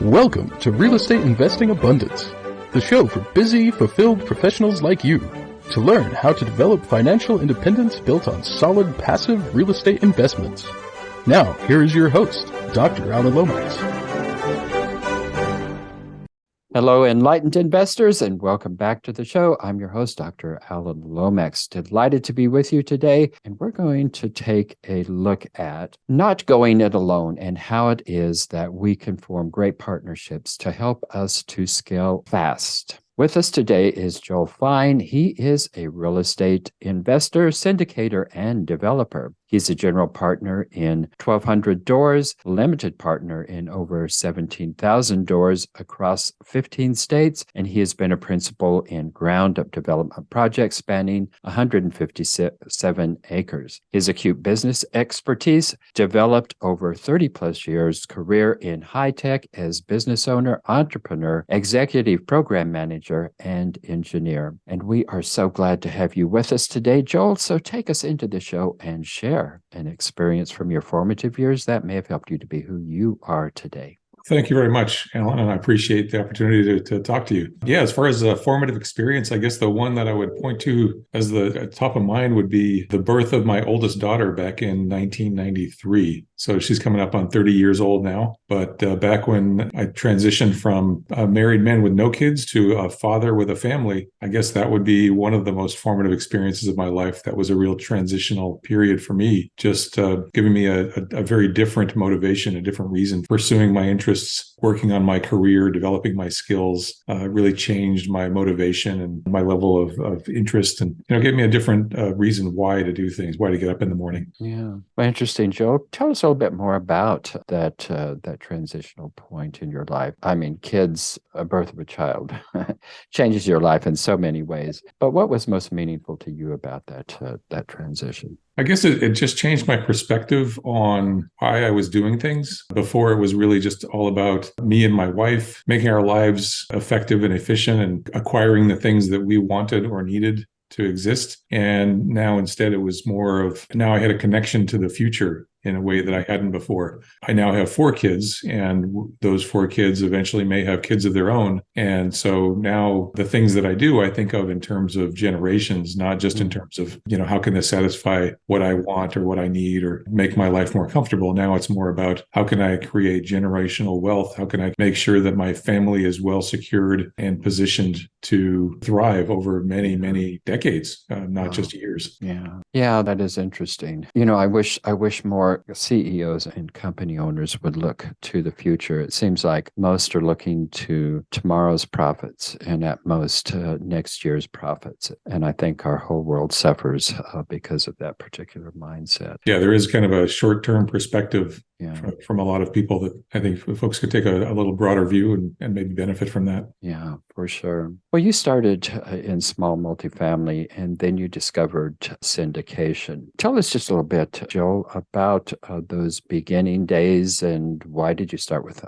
Welcome to Real Estate Investing Abundance, the show for busy, fulfilled professionals like you to learn how to develop financial independence built on solid, passive real estate investments. Now, here is your host, Dr. Alan Lomax. Hello, enlightened investors, and welcome back to the show. I'm your host, Dr. Alan Lomax. Delighted to be with you today, and we're going to take a look at not going it alone and how it is that we can form great partnerships to help us to scale fast. With us today is Joel Fine. He is a real estate investor, syndicator, and developer. He's a general partner in 1,200 doors, limited partner in over 17,000 doors across 15 states, and he has been a principal in ground-up development projects spanning 157 acres. His acute business expertise developed over 30-plus years career in high-tech as business owner, entrepreneur, executive program manager, and engineer. And we are so glad to have you with us today, Joel. So take us into the show and share an experience from your formative years that may have helped you to be who you are today. Thank you very much, Alan, and I appreciate the opportunity to talk to you. Yeah, as far as a formative experience, I guess the one that I would point to as the top of mind would be the birth of my oldest daughter back in 1993. So she's coming up on 30 years old now. But back when I transitioned from a married man with no kids to a father with a family, I guess that would be one of the most formative experiences of my life. That was a real transitional period for me, just giving me a very different motivation, a different reason, pursuing my interests, working on my career, developing my skills, really changed my motivation and my level of interest, and gave me a different reason why to do things, why to get up in the morning. Yeah, well, interesting, Joe. Tell us a little bit more about that transitional point in your life. I mean, kids, a birth of a child changes your life in so many ways. But what was most meaningful to you about that transition? I guess it just changed my perspective on why I was doing things. Before, it was really just all about me and my wife making our lives effective and efficient and acquiring the things that we wanted or needed to exist. And now instead, it was more of, now I had a connection to the future in a way that I hadn't before. I now have 4 kids, and those 4 kids eventually may have kids of their own. And so now the things that I do, I think of in terms of generations, not just in terms of, how can this satisfy what I want or what I need or make my life more comfortable? Now it's more about how can I create generational wealth? How can I make sure that my family is well secured and positioned to thrive over many, many decades, not just years. Yeah, that is interesting. I wish more CEOs and company owners would look to the future. It seems like most are looking to tomorrow's profits and at most next year's profits. And I think our whole world suffers because of that particular mindset. Yeah, there is kind of a short-term perspective from a lot of people that I think folks could take a little broader view and maybe benefit from that. Yeah, for sure. Well, you started in small multifamily, and then you discovered syndication. Tell us just a little bit, Joel, about those beginning days, and why did you start with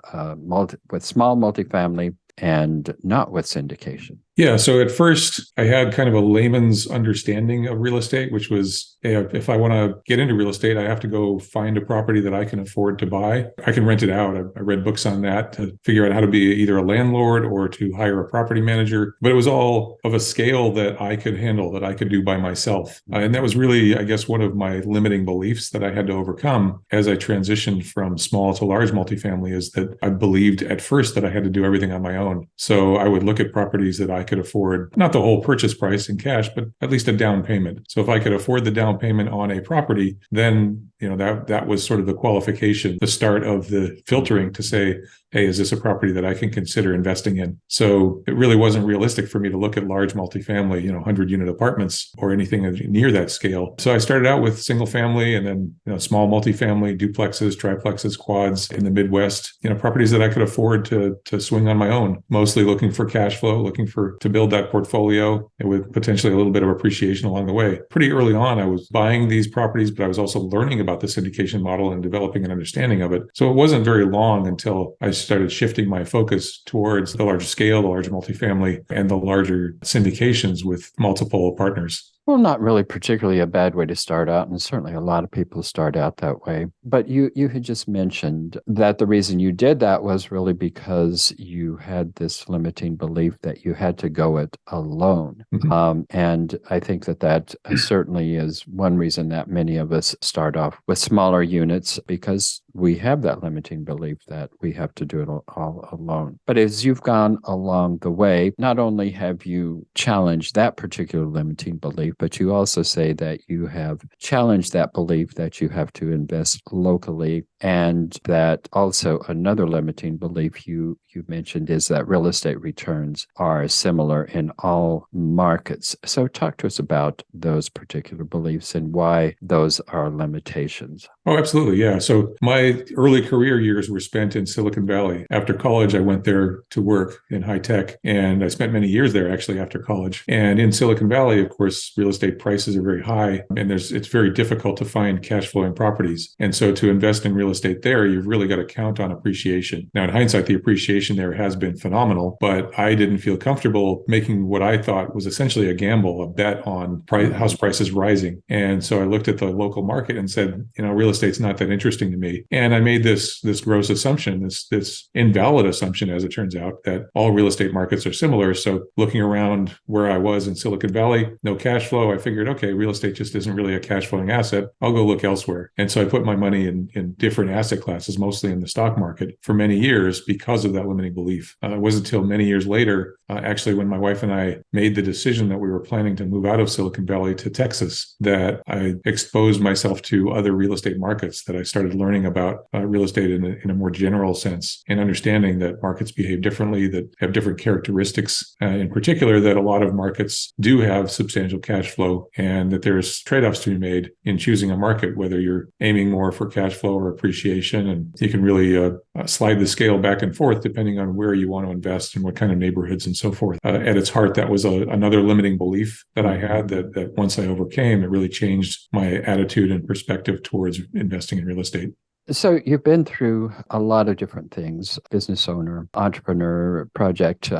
small multifamily and not with syndication? Yeah. So at first, I had kind of a layman's understanding of real estate, which was, if I want to get into real estate, I have to go find a property that I can afford to buy. I can rent it out. I read books on that to figure out how to be either a landlord or to hire a property manager. But it was all of a scale that I could handle, that I could do by myself. And that was really, I guess, one of my limiting beliefs that I had to overcome as I transitioned from small to large multifamily, is that I believed at first that I had to do everything on my own. So I would look at properties that I could afford, not the whole purchase price in cash, but at least a down payment. So if I could afford the down payment on a property, then that was sort of the qualification, the start of the filtering to say, hey, is this a property that I can consider investing in? So it really wasn't realistic for me to look at large multifamily, 100-unit apartments or anything near that scale. So I started out with single family, and then small multifamily, duplexes, triplexes, quads in the Midwest, properties that I could afford to swing on my own, mostly looking for cash flow, looking to build that portfolio with potentially a little bit of appreciation along the way. Pretty early on, I was buying these properties, but I was also learning about the syndication model and developing an understanding of it. So it wasn't very long until I started shifting my focus towards the larger scale, the larger multifamily, and the larger syndications with multiple partners. Well, not really particularly a bad way to start out, and certainly a lot of people start out that way. But you had just mentioned that the reason you did that was really because you had this limiting belief that you had to go it alone. Mhm. And I think that certainly is one reason that many of us start off with smaller units, because we have that limiting belief that we have to do it all alone. But as you've gone along the way, not only have you challenged that particular limiting belief, but you also say that you have challenged that belief that you have to invest locally, and that also another limiting belief you mentioned is that real estate returns are similar in all markets. So talk to us about those particular beliefs and why those are limitations. Oh, absolutely. Yeah. So my early career years were spent in Silicon Valley. After college, I went there to work in high tech, and I spent many years there actually after college. And in Silicon Valley, of course, real estate prices are very high, and it's very difficult to find cash flowing properties. And so to invest in real estate there, you've really got to count on appreciation. Now, in hindsight, the appreciation there has been phenomenal, but I didn't feel comfortable making what I thought was essentially a gamble, a bet on house prices rising. And so I looked at the local market and said, real estate's not that interesting to me. And I made this gross assumption, this invalid assumption, as it turns out, that all real estate markets are similar. So looking around where I was in Silicon Valley, no cash flow, I figured, okay, real estate just isn't really a cash flowing asset. I'll go look elsewhere. And so I put my money in different asset classes, mostly in the stock market, for many years because of that limiting belief. It wasn't until many years later, actually, when my wife and I made the decision that we were planning to move out of Silicon Valley to Texas, that I exposed myself to other real estate markets, that I started learning about real estate in a more general sense, and understanding that markets behave differently, that have different characteristics, in particular, that a lot of markets do have substantial cash flow, and that there's trade-offs to be made in choosing a market, whether you're aiming more for cash flow or appreciation. And you can really slide the scale back and forth depending on where you want to invest and what kind of neighborhoods and so forth. At its heart, that was another limiting belief that I had, that once I overcame, it really changed my attitude and perspective towards investing in real estate. So you've been through a lot of different things: business owner, entrepreneur, project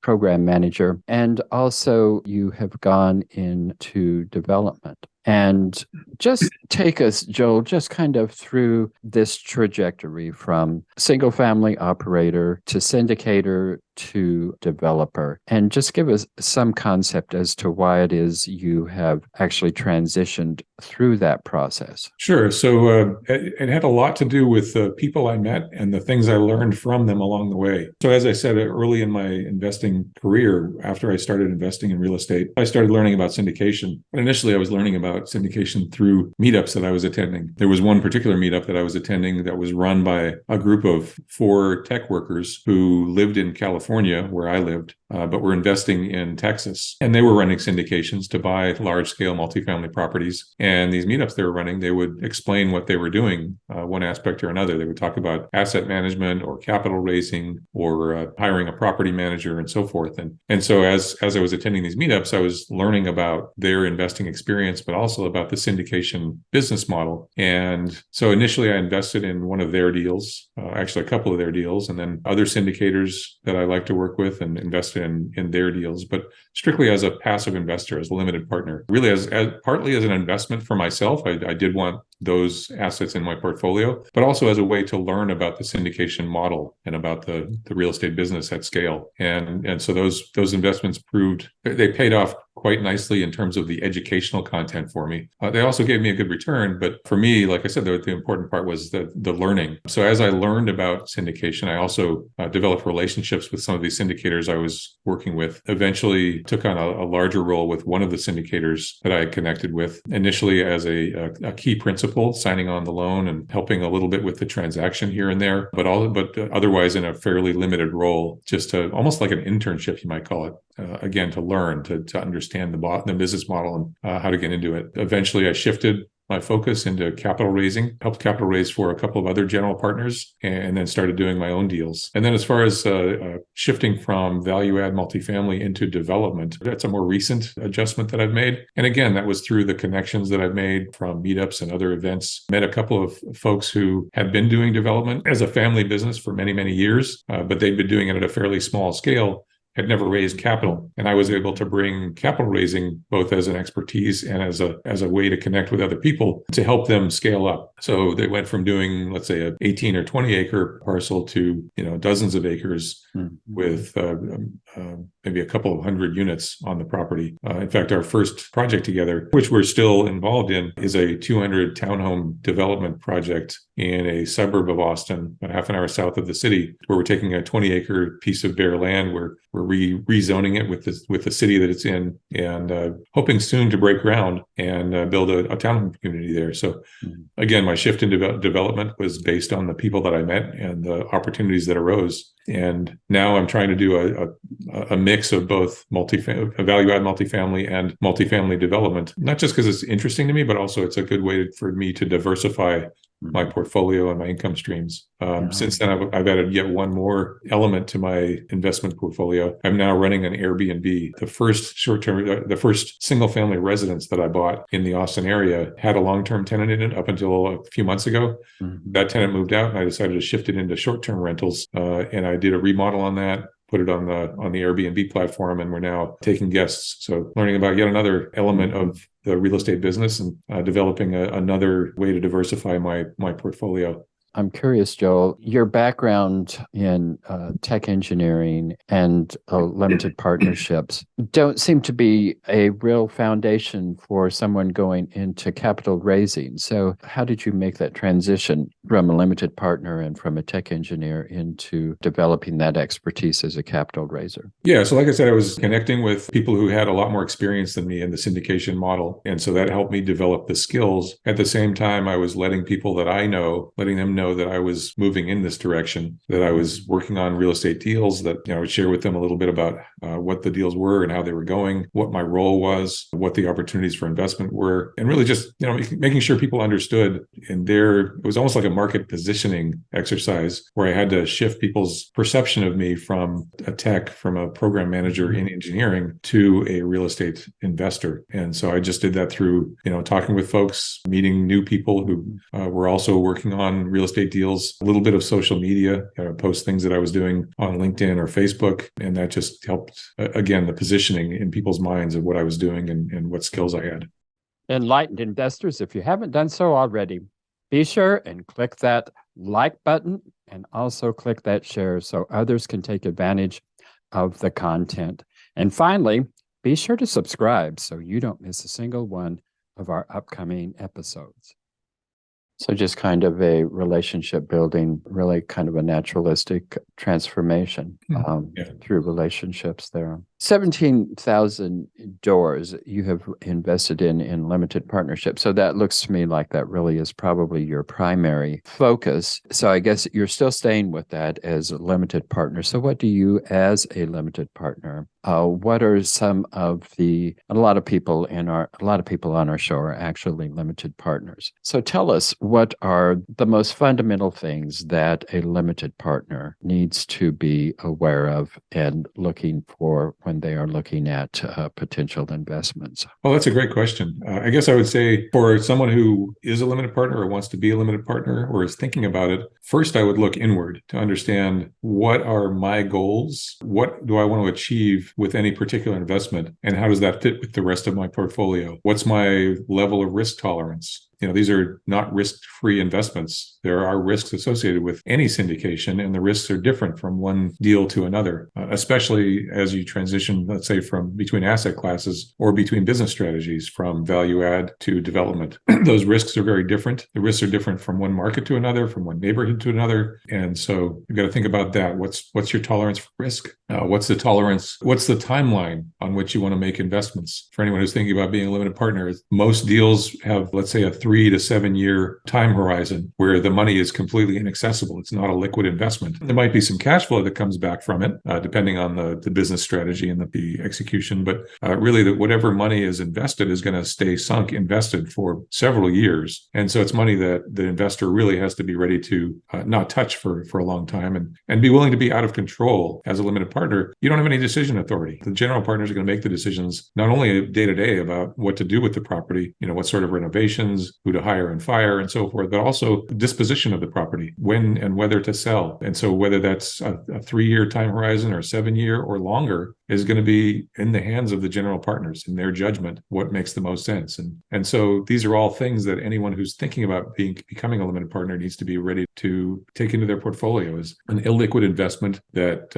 program manager, and also you have gone into development. And just take us, Joel, just kind of through this trajectory from single family operator to syndicator to developer, and just give us some concept as to why it is you have actually transitioned through that process. Sure. So it had a lot to do with the people I met and the things I learned from them along the way. So as I said, early in my investing career, after I started investing in real estate, I started learning about syndication. But initially, I was learning about syndication through meetups that I was attending. There was one particular meetup that I was attending that was run by a group of 4 tech workers who lived in California, where I lived, but were investing in Texas. And they were running syndications to buy large-scale multifamily properties. And these meetups they were running, they would explain what they were doing, one aspect or another. They would talk about asset management or capital raising or hiring a property manager and so forth. And so as I was attending these meetups, I was learning about their investing experience, but also about the syndication business model. And so initially I invested in one of their deals, actually a couple of their deals, and then other syndicators that I like to work with and invested in their deals, but strictly as a passive investor, as a limited partner, really as partly as an investment for myself. I did want those assets in my portfolio, but also as a way to learn about the syndication model and about the real estate business at scale. And so those investments they paid off quite nicely in terms of the educational content for me. They also gave me a good return, but for me, like I said, the important part was the learning. So as I learned about syndication, I also developed relationships with some of these syndicators I was working with. Eventually took on a larger role with one of the syndicators that I connected with, initially as a key principal, signing on the loan and helping a little bit with the transaction here and there, but otherwise in a fairly limited role, just almost like an internship, you might call it. Again, to learn, to understand the business model and how to get into it. Eventually, I shifted my focus into capital raising, helped capital raise for a couple of other general partners, and then started doing my own deals. And then as far as shifting from value add multifamily into development, that's a more recent adjustment that I've made. And again, that was through the connections that I've made from meetups and other events. Met a couple of folks who had been doing development as a family business for many, many years, but they'd been doing it at a fairly small scale. had never raised capital. And I was able to bring capital raising both as an expertise and as a way to connect with other people to help them scale up. So they went from doing, let's say, an 18 or 20 acre parcel to, dozens of acres with maybe a couple of hundred units on the property. In fact, our first project together, which we're still involved in, is a 200 townhome development project in a suburb of Austin, about half an hour south of the city, where we're taking a 20-acre piece of bare land. We're rezoning it with the city that it's in, and hoping soon to break ground and build a townhome community there. So, again, my shift in development was based on the people that I met and the opportunities that arose. And now I'm trying to do a mix of both value-add multifamily and multifamily development, not just because it's interesting to me, but also it's a good way for me to diversify my portfolio and my income streams. Since then, I've added yet one more element to my investment portfolio. I'm now running an Airbnb. The first single-family residence that I bought in the Austin area had a long-term tenant in it up until a few months ago. That tenant moved out, and I decided to shift it into short-term rentals. And I did a remodel on that, put it on the Airbnb platform, and we're now taking guests. So learning about yet another element of the real estate business and developing another way to diversify my portfolio. I'm curious, Joel, your background in tech engineering and limited partnerships don't seem to be a real foundation for someone going into capital raising. So how did you make that transition from a limited partner and from a tech engineer into developing that expertise as a capital raiser? Yeah, so like I said, I was connecting with people who had a lot more experience than me in the syndication model. And so that helped me develop the skills. At the same time, I was letting people that I know, letting them know that I was moving in this direction, that I was working on real estate deals, that I would share with them a little bit about what the deals were and how they were going, what my role was, what the opportunities for investment were, and really just making sure people understood. And it was almost like a market positioning exercise where I had to shift people's perception of me from a program manager in engineering to a real estate investor. And so I just did that through talking with folks, meeting new people who were also working on real estate deals, a little bit of social media, post things that I was doing on LinkedIn or Facebook. And that just helped, again, the positioning in people's minds of what I was doing and what skills I had. Enlightened investors, if you haven't done so already, be sure and click that like button and also click that share so others can take advantage of the content. And finally, be sure to subscribe so you don't miss a single one of our upcoming episodes. So just kind of a relationship building, really kind of a naturalistic transformation through relationships there. 17,000 doors you have invested in limited partnerships. So that looks to me like that really is probably your primary focus. So I guess you're still staying with that as a limited partner. So what do you, as a limited partner, what are some of a lot of people on our show are actually limited partners. So tell us, what are the most fundamental things that a limited partner needs to be aware of and looking for when they are looking at potential investments? Well, that's a great question. I guess I would say for someone who is a limited partner or wants to be a limited partner or is thinking about it, first I would look inward to understand, what are my goals? What do I want to achieve with any particular investment? And how does that fit with the rest of my portfolio? What's my level of risk tolerance? These are not risk-free investments. There are risks associated with any syndication, and the risks are different from one deal to another, especially as you transition, let's say, from between asset classes or between business strategies, from value add to development. Those risks are very different. The risks are different from one market to another, from one neighborhood to another. And so you've got to think about that. What's your tolerance for risk? What's the tolerance? What's the timeline on which you want to make investments? For anyone who's thinking about being a limited partner, most deals have, let's say, a 3 to 7 year time horizon where the money is completely inaccessible. It's not a liquid investment. There might be some cash flow that comes back from it, depending on the business strategy and the execution. But really, whatever money is invested is going to stay invested for several years. And so it's money that the investor really has to be ready to not touch for a long time and be willing to be out of control. As a limited partner, you don't have any decision authority. The general partners are going to make the decisions not only day to day about what to do with the property, what sort of renovations, who to hire and fire and so forth, but also disposition of the property, when and whether to sell. And so whether that's a 3-year time horizon or 7-year or longer is going to be in the hands of the general partners, in their judgment, what makes the most sense. And so these are all things that anyone who's thinking about becoming a limited partner needs to be ready to take into their portfolio as an illiquid investment that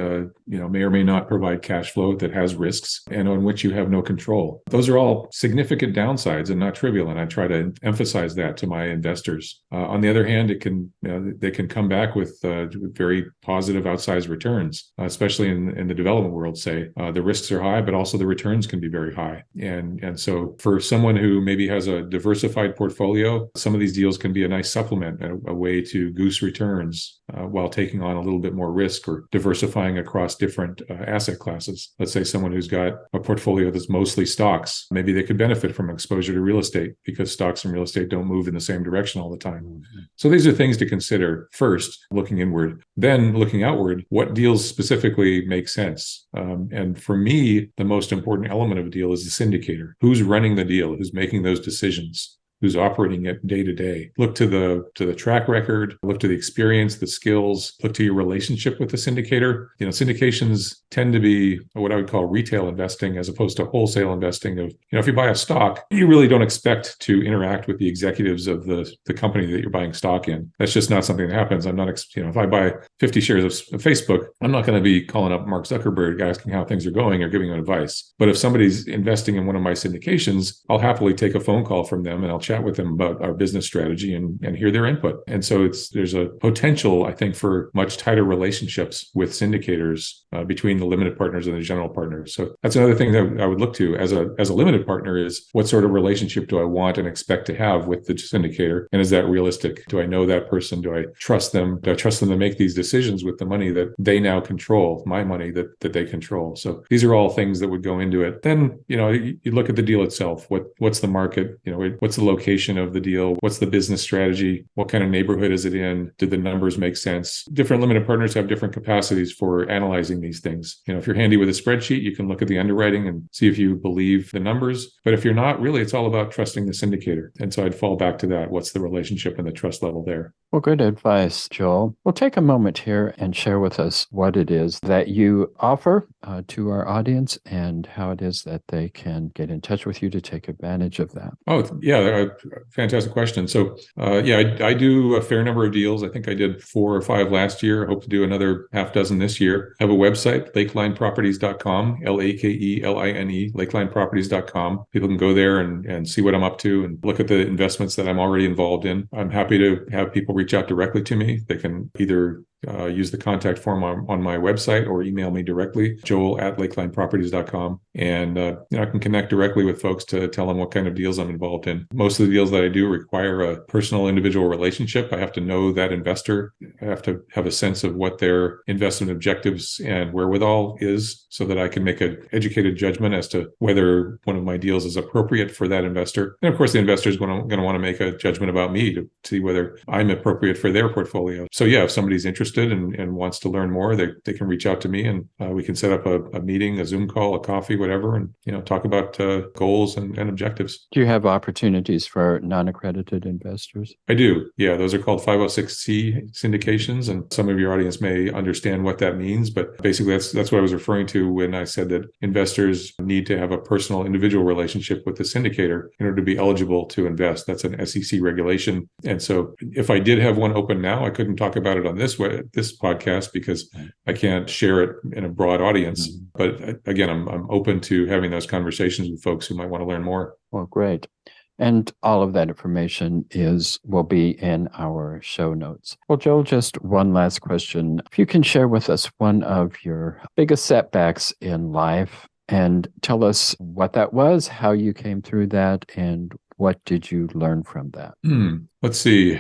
may or may not provide cash flow, that has risks, and on which you have no control. Those are all significant downsides and not trivial, and I try to emphasize that to my investors. On the other hand, they can come back with very positive outsized returns, especially in the development world. Say the risks are high, but also the returns can be very high. And so for someone who maybe has a diversified portfolio, some of these deals can be a nice supplement, a way to goose returns while taking on a little bit more risk or diversifying across different asset classes. Let's say someone who's got a portfolio that's mostly stocks, maybe they could benefit from exposure to real estate because stocks and real estate don't move in the same direction all the time. Mm-hmm. So these are things to consider. First, looking inward, then looking outward. What deals specifically make sense? And for me, the most important element of a deal is the syndicator. Who's running the deal? Who's making those decisions? Who's operating it day to day? Look to the track record, look to the experience, the skills, look to your relationship with the syndicator. Syndications tend to be what I would call retail investing as opposed to wholesale investing of, if you buy a stock, you really don't expect to interact with the executives of the company that you're buying stock in. That's just not something that happens. I'm not, if I buy 50 shares of Facebook, I'm not going to be calling up Mark Zuckerberg asking how things are going or giving him advice. But if somebody's investing in one of my syndications, I'll happily take a phone call from them and I'll chat with them about our business strategy and hear their input. And so there's a potential, I think, for much tighter relationships with syndicators between the limited partners and the general partners. So that's another thing that I would look to as a limited partner is what sort of relationship do I want and expect to have with the syndicator? And is that realistic? Do I know that person? Do I trust them? Do I trust them to make these decisions with the money that they now control, my money that they control? So these are all things that would go into it. Then, you look at the deal itself. What's the market? What's the location of the deal? What's the business strategy? What kind of neighborhood is it in? Did the numbers make sense? Different limited partners have different capacities for analyzing these things. If you're handy with a spreadsheet, you can look at the underwriting and see if you believe the numbers. But if you're not, really, it's all about trusting the syndicator. And so I'd fall back to that. What's the relationship and the trust level there? Well, good advice, Joel. We'll take a moment here and share with us what it is that you offer to our audience and how it is that they can get in touch with you to take advantage of that. Oh, yeah. Fantastic question. So, I do a fair number of deals. I think I did 4 or 5 last year. I hope to do another half dozen this year. I have a website, lakelineproperties.com, LAKELINE, lakelineproperties.com. People can go there and see what I'm up to and look at the investments that I'm already involved in. I'm happy to have people reach out directly to me. They can either use the contact form on my website or email me directly, joel@lakelineproperties.com. And I can connect directly with folks to tell them what kind of deals I'm involved in. Most of the deals that I do require a personal individual relationship. I have to know that investor. I have to have a sense of what their investment objectives and wherewithal is so that I can make an educated judgment as to whether one of my deals is appropriate for that investor. And of course, the investor is going to want to make a judgment about me to see whether I'm appropriate for their portfolio. So if somebody's interested and wants to learn more, they can reach out to me and we can set up a meeting, a Zoom call, a coffee, whatever, and talk about goals and objectives. Do you have opportunities for non-accredited investors? I do. Yeah, those are called 506C syndications, and some of your audience may understand what that means. But basically, that's what I was referring to when I said that investors need to have a personal, individual relationship with the syndicator in order to be eligible to invest. That's an SEC regulation. And so, if I did have one open now, I couldn't talk about it on this podcast because I can't share it in a broad audience. Mm-hmm. But again, I'm open to having those conversations with folks who might want to learn more. Well, great. And all of that information will be in our show notes. Well, Joel, just one last question. If you can share with us one of your biggest setbacks in life and tell us what that was, how you came through that, and what did you learn from that? Let's see.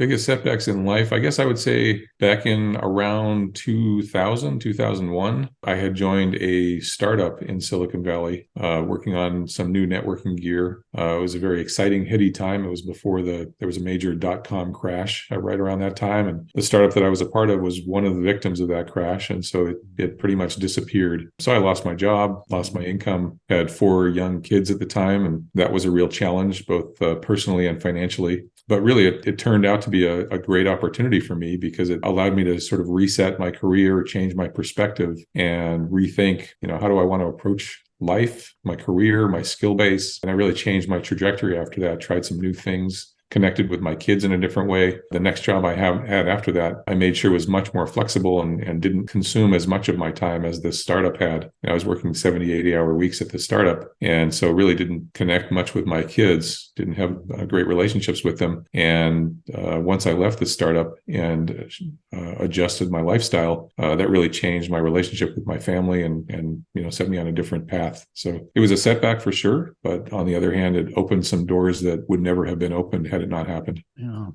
Biggest setbacks in life, I guess I would say back in around 2001, I had joined a startup in Silicon Valley, working on some new networking gear. It was a very exciting, heady time. It was before there was a major dot-com crash right around that time. And the startup that I was a part of was one of the victims of that crash. And so it pretty much disappeared. So I lost my job, lost my income, had 4 young kids at the time. And that was a real challenge, both personally and financially. But really, it turned out to be a great opportunity for me because it allowed me to sort of reset my career, change my perspective, and rethink, how do I want to approach life, my career, my skill base. And I really changed my trajectory after that, tried some new things, connected with my kids in a different way. The next job I had after that, I made sure was much more flexible and didn't consume as much of my time as this startup had. I was working 70, 80-hour weeks at the startup. And so really didn't connect much with my kids, didn't have great relationships with them. And once I left the startup and adjusted my lifestyle, that really changed my relationship with my family and set me on a different path. So it was a setback for sure. But on the other hand, it opened some doors that would never have been opened had it not happened. Yeah.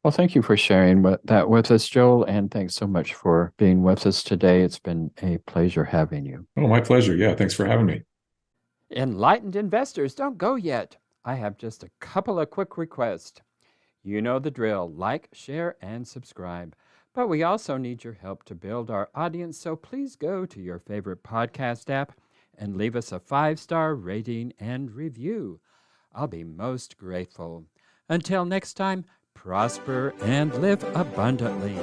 Well, thank you for sharing that with us, Joel, and thanks so much for being with us today. It's been a pleasure having you. Oh, my pleasure. Yeah, thanks for having me. Enlightened investors, don't go yet. I have just a couple of quick requests. You know the drill. Like, share, and subscribe. But we also need your help to build our audience, so please go to your favorite podcast app and leave us a 5-star rating and review. I'll be most grateful. Until next time, prosper and live abundantly.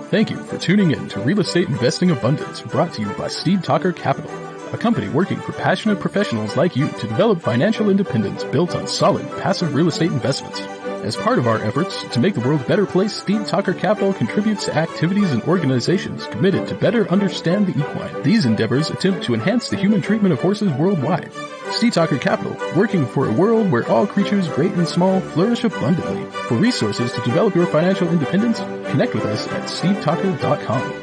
Thank you for tuning in to Real Estate Investing Abundance, brought to you by Steve Talker Capital, a company working for passionate professionals like you to develop financial independence built on solid, passive real estate investments. As part of our efforts to make the world a better place, Steve Talker Capital contributes to activities and organizations committed to better understand the equine. These endeavors attempt to enhance the human treatment of horses worldwide. Steve Talker Capital, working for a world where all creatures, great and small, flourish abundantly. For resources to develop your financial independence, connect with us at stevetalker.com.